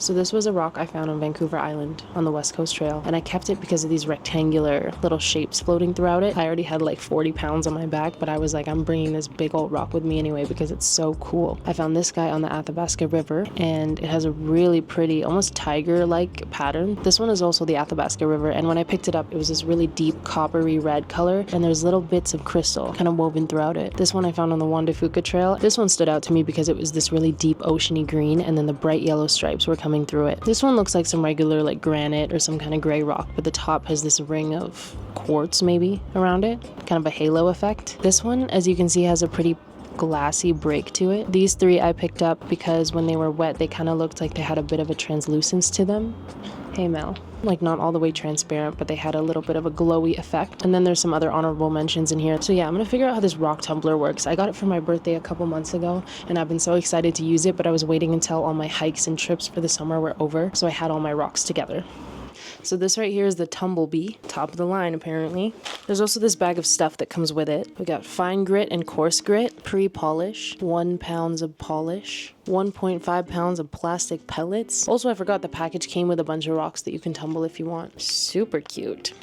So this was a rock I found on Vancouver Island on the West Coast Trail, and I kept it because of these rectangular little shapes floating throughout it. I already had like 40 pounds on my back, but I was like, I'm bringing this big old rock with me anyway because it's so cool. I found this guy on the Athabasca River, and it has a really pretty, almost tiger-like pattern. This one is also the Athabasca River, and when I picked it up, it was this really deep coppery red color, and there's little bits of crystal kind of woven throughout it. This one I found on the Juan de Fuca Trail. This one stood out to me because it was this really deep oceany green, and then the bright yellow stripes were coming through it. This one looks like some regular like granite or some kind of gray rock, but the top has this ring of quartz maybe around it, kind of a halo effect. This one, as you can see, has a pretty glassy break to it. These three I picked up because when they were wet, they kind of looked like they had a bit of a translucence to them. Hey Mel. Like not all the way transparent, but they had a little bit of a glowy effect. And then there's some other honorable mentions in here. So yeah, I'm gonna figure out how this rock tumbler works. I got it for my birthday a couple months ago, and I've been so excited to use it, but I was waiting until all my hikes and trips for the summer were over, so I had all my rocks together. So this right here is the Tumblebee, top of the line apparently. There's also this bag of stuff that comes with it. We got fine grit and coarse grit, pre-polish, 1 pound of polish, 1.5 pounds of plastic pellets. Also, I forgot the package came with a bunch of rocks that you can tumble if you want. Super cute.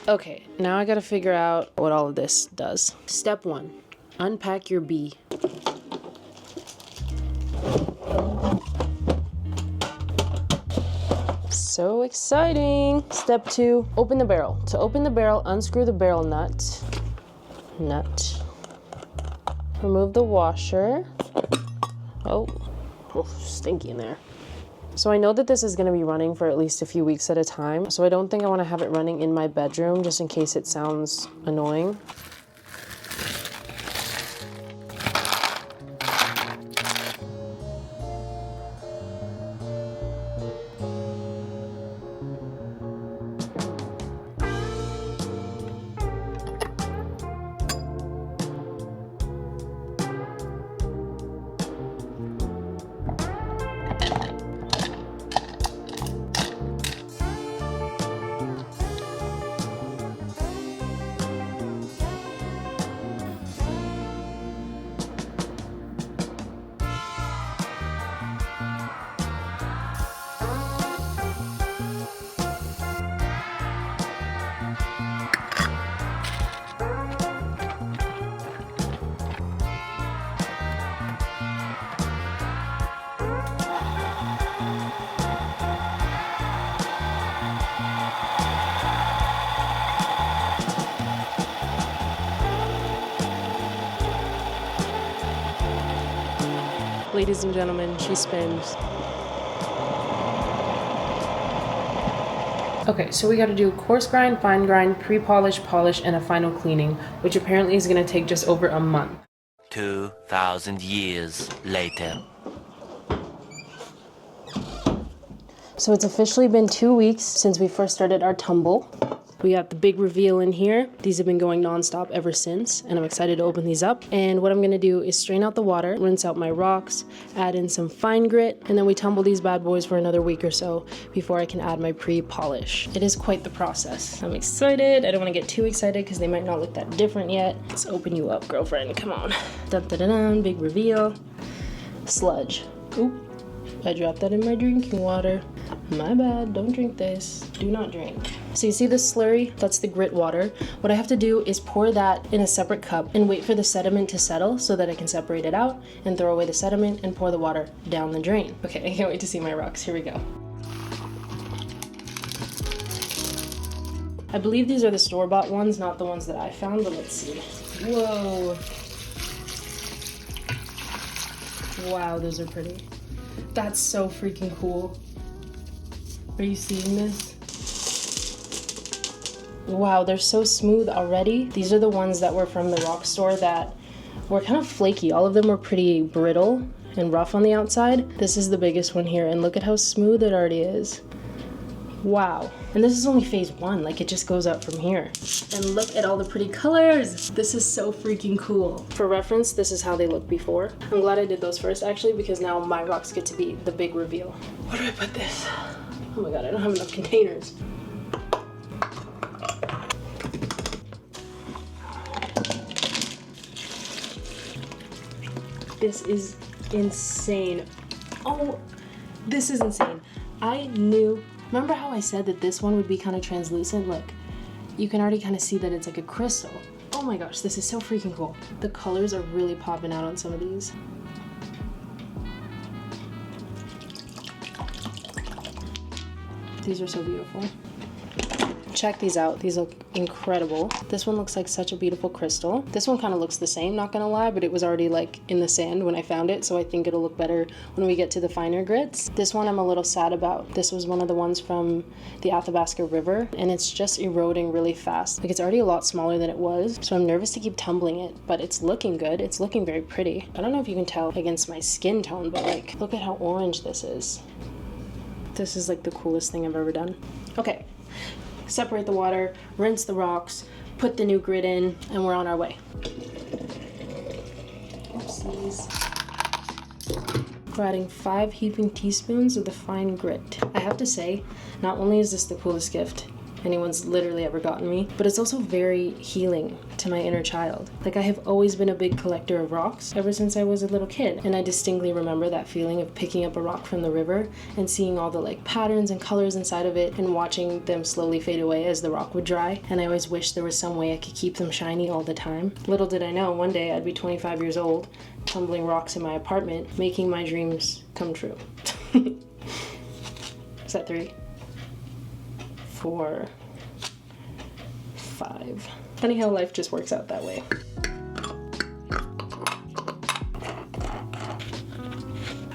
Okay, now I gotta figure out what all of this does. Step 1, unpack your bee. So exciting! Step 2, open the barrel. To open the barrel, unscrew the barrel nut. Remove the washer. Oh, stinky in there. So I know that this is going to be running for at least a few weeks at a time, so I don't think I want to have it running in my bedroom just in case it sounds annoying. Ladies and gentlemen, she spins. Okay, so we gotta do coarse grind, fine grind, pre-polish, polish, and a final cleaning, which apparently is gonna take just over a month. 2,000 years later. So it's officially been 2 weeks since we first started our tumble. We got the big reveal in here. These have been going nonstop ever since, and I'm excited to open these up. And what I'm gonna do is strain out the water, rinse out my rocks, add in some fine grit, and then we tumble these bad boys for another week or so before I can add my pre-polish. It is quite the process. I'm excited. I don't wanna get too excited because they might not look that different yet. Let's open you up, girlfriend, come on. Dun-dun-dun-dun, big reveal. Sludge. Oop, I dropped that in my drinking water. My bad, don't drink this. Do not drink. So you see this slurry? That's the grit water. What I have to do is pour that in a separate cup and wait for the sediment to settle so that I can separate it out and throw away the sediment and pour the water down the drain. Okay, I can't wait to see my rocks. Here we go. I believe these are the store-bought ones, not the ones that I found, but let's see. Whoa. Wow, those are pretty. That's so freaking cool. Are you seeing this? Wow, they're so smooth already. These are the ones that were from the rock store that were kind of flaky. All of them were pretty brittle and rough on the outside. This is the biggest one here, and look at how smooth it already is. Wow. And this is only phase 1, like it just goes up from here. And look at all the pretty colors. This is so freaking cool. For reference, this is how they looked before. I'm glad I did those first actually, because now my rocks get to be the big reveal. Where do I put this? Oh my god, I don't have enough containers. This is insane. Oh, This is insane. I knew, remember how I said that this one would be kind of translucent? Look, you can already kind of see that it's like a crystal. Oh my gosh, this is so freaking cool. The colors are really popping out on some of these. These are so beautiful. Check these out. These look incredible. This one looks like such a beautiful crystal. This one kind of looks the same, not gonna lie, but it was already like in the sand when I found it, so I think it'll look better when we get to the finer grits. This one I'm a little sad about. This was one of the ones from the Athabasca River, and it's just eroding really fast. Like, it's already a lot smaller than it was, so I'm nervous to keep tumbling it, but it's looking good. It's looking very pretty. I don't know if you can tell against my skin tone, but like, look at how orange this is. This is like the coolest thing I've ever done. Okay. Separate the water, rinse the rocks, put the new grit in, and we're on our way. Oopsies. We're adding 5 heaping teaspoons of the fine grit. I have to say, not only is this the coolest gift anyone's literally ever gotten me, but it's also very healing to my inner child. Like, I have always been a big collector of rocks ever since I was a little kid, and I distinctly remember that feeling of picking up a rock from the river and seeing all the like patterns and colors inside of it and watching them slowly fade away as the rock would dry, and I always wished there was some way I could keep them shiny all the time. Little did I know, one day I'd be 25 years old, tumbling rocks in my apartment, making my dreams come true. Is that 3? 4, 5. Funny how life just works out that way.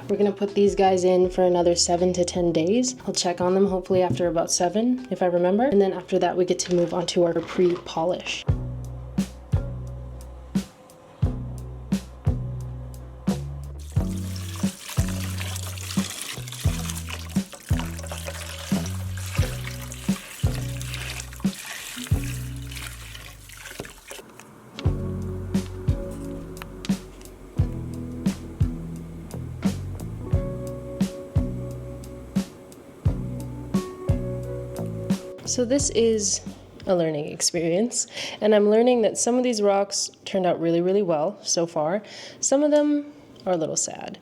We're gonna put these guys in for another 7 to 10 days. I'll check on them hopefully after about 7, if I remember. And then after that, we get to move on to our pre-polish. So this is a learning experience, and I'm learning that some of these rocks turned out really, really well so far. Some of them are a little sad.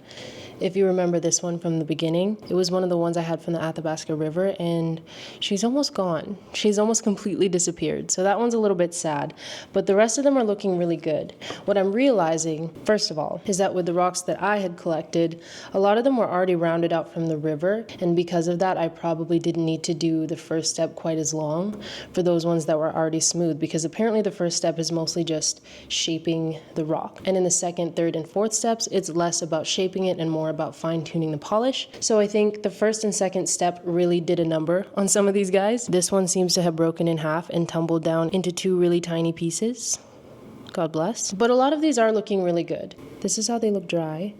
If you remember this one from the beginning, it was one of the ones I had from the Athabasca River, and she's almost gone. She's almost completely disappeared. So that one's a little bit sad, but the rest of them are looking really good. What I'm realizing, first of all, is that with the rocks that I had collected, a lot of them were already rounded out from the river, and because of that, I probably didn't need to do the first step quite as long for those ones that were already smooth, because apparently the first step is mostly just shaping the rock. And in the second, third, and fourth steps, it's less about shaping it and more about fine-tuning the polish. So I think the first and second step really did a number on some of these guys. This one seems to have broken in half and tumbled down into 2 really tiny pieces. God bless. But a lot of these are looking really good. This is how they look dry.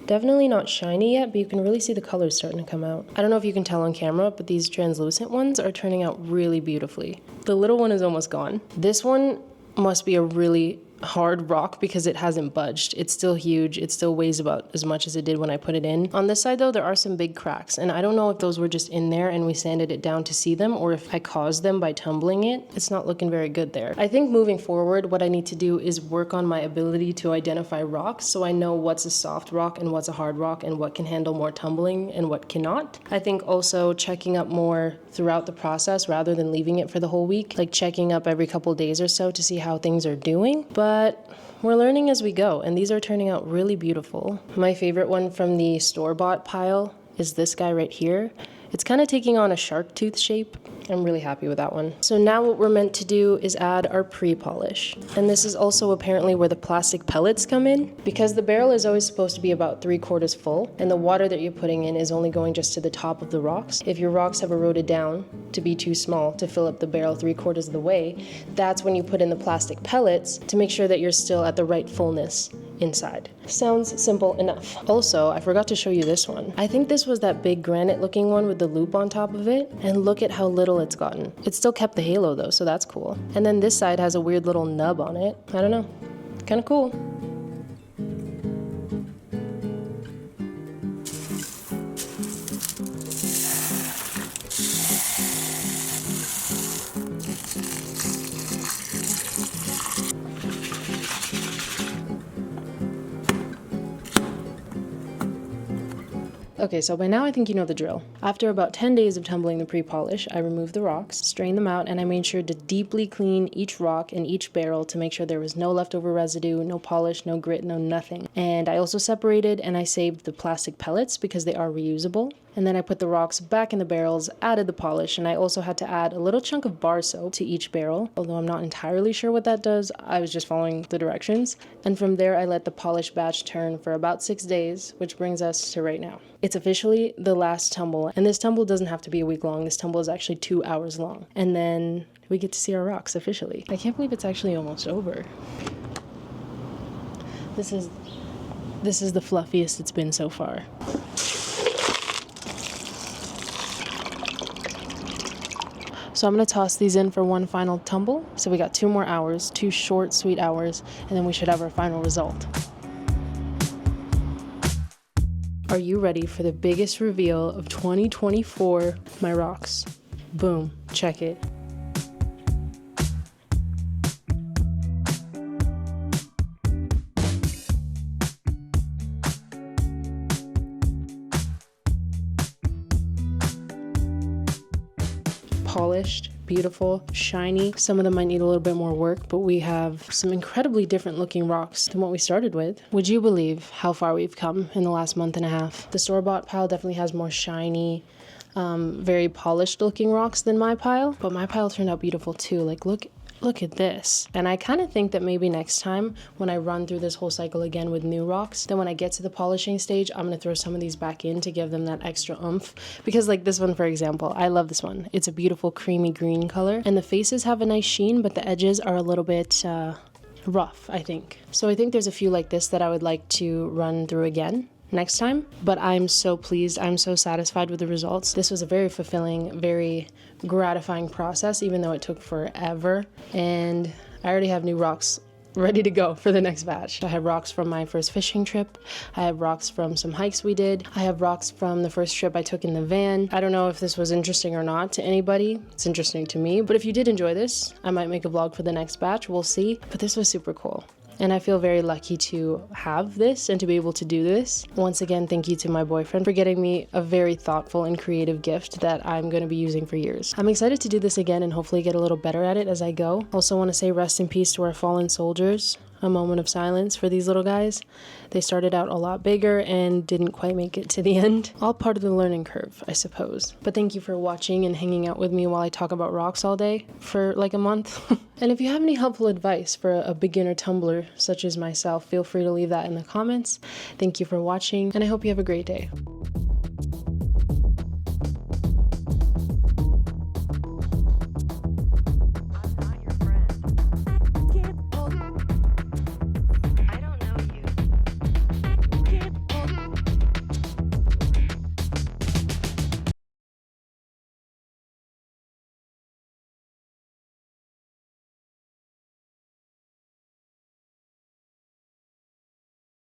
Definitely not shiny yet, but you can really see the colors starting to come out. I don't know if you can tell on camera, but these translucent ones are turning out really beautifully. The little one is almost gone. This one must be a really hard rock because it hasn't budged. It's still huge. It still weighs about as much as it did when I put it in. On this side though, there are some big cracks, and I don't know if those were just in there and we sanded it down to see them, or if I caused them by tumbling it. It's not looking very good there. I think moving forward, what I need to do is work on my ability to identify rocks so I know what's a soft rock and what's a hard rock and what can handle more tumbling and what cannot. I think also checking up more throughout the process rather than leaving it for the whole week, like checking up every couple days or so to see how things are doing. But we're learning as we go, and these are turning out really beautiful. My favorite one from the store-bought pile is this guy right here. It's kind of taking on a shark tooth shape. I'm really happy with that one. So now what we're meant to do is add our pre-polish. And this is also apparently where the plastic pellets come in, because the barrel is always supposed to be about 3/4 full, and the water that you're putting in is only going just to the top of the rocks. If your rocks have eroded down to be too small to fill up the barrel 3/4 of the way, that's when you put in the plastic pellets to make sure that you're still at the right fullness inside. Sounds simple enough. Also, I forgot to show you this one. I think this was that big granite looking one with the loop on top of it, and look at how little it's gotten. It still kept the halo though, so that's cool. And then this side has a weird little nub on it. I don't know, kind of cool. Okay, so by now I think you know the drill. After about 10 days of tumbling the pre-polish, I removed the rocks, strained them out, and I made sure to deeply clean each rock and each barrel to make sure there was no leftover residue, no polish, no grit, no nothing. And I also separated and I saved the plastic pellets because they are reusable. And then I put the rocks back in the barrels, added the polish, and I also had to add a little chunk of bar soap to each barrel. Although I'm not entirely sure what that does, I was just following the directions. And from there, I let the polish batch turn for about 6 days, which brings us to right now. It's officially the last tumble, and this tumble doesn't have to be a week long. This tumble is actually 2 hours long. And then we get to see our rocks officially. I can't believe it's actually almost over. This is the fluffiest it's been so far. So I'm gonna toss these in for one final tumble. So we got 2 more hours, 2 short, sweet hours, and then we should have our final result. Are you ready for the biggest reveal of 2024? My rocks. Boom, check it. Polished, beautiful, shiny. Some of them might need a little bit more work, but we have some incredibly different looking rocks than what we started with. Would you believe how far we've come in the last month and a half? The store-bought pile definitely has more shiny, very polished looking rocks than my pile, but my pile turned out beautiful too. Like, look at this. And I kind of think that maybe next time when I run through this whole cycle again with new rocks, then when I get to the polishing stage, I'm going to throw some of these back in to give them that extra oomph. Because like this one, for example, I love this one. It's a beautiful creamy green color and the faces have a nice sheen, but the edges are a little bit rough, I think. So I think there's a few like this that I would like to run through again next time, but I'm so pleased, I'm so satisfied with the results. This was a very fulfilling, very gratifying process, even though it took forever, and I already have new rocks ready to go for the next batch. I have rocks from my first fishing trip, I have rocks from some hikes we did, I have rocks from the first trip I took in the van. I don't know if this was interesting or not to anybody. It's interesting to me, but if you did enjoy this, I might make a vlog for the next batch, we'll see. But this was super cool. And I feel very lucky to have this and to be able to do this. Once again, thank you to my boyfriend for getting me a very thoughtful and creative gift that I'm going to be using for years. I'm excited to do this again and hopefully get a little better at it as I go. Also want to say rest in peace to our fallen soldiers. A moment of silence for these little guys. They started out a lot bigger and didn't quite make it to the end. All part of the learning curve, I suppose. But thank you for watching and hanging out with me while I talk about rocks all day for like a month. And if you have any helpful advice for a beginner tumbler such as myself, feel free to leave that in the comments. Thank you for watching and I hope you have a great day.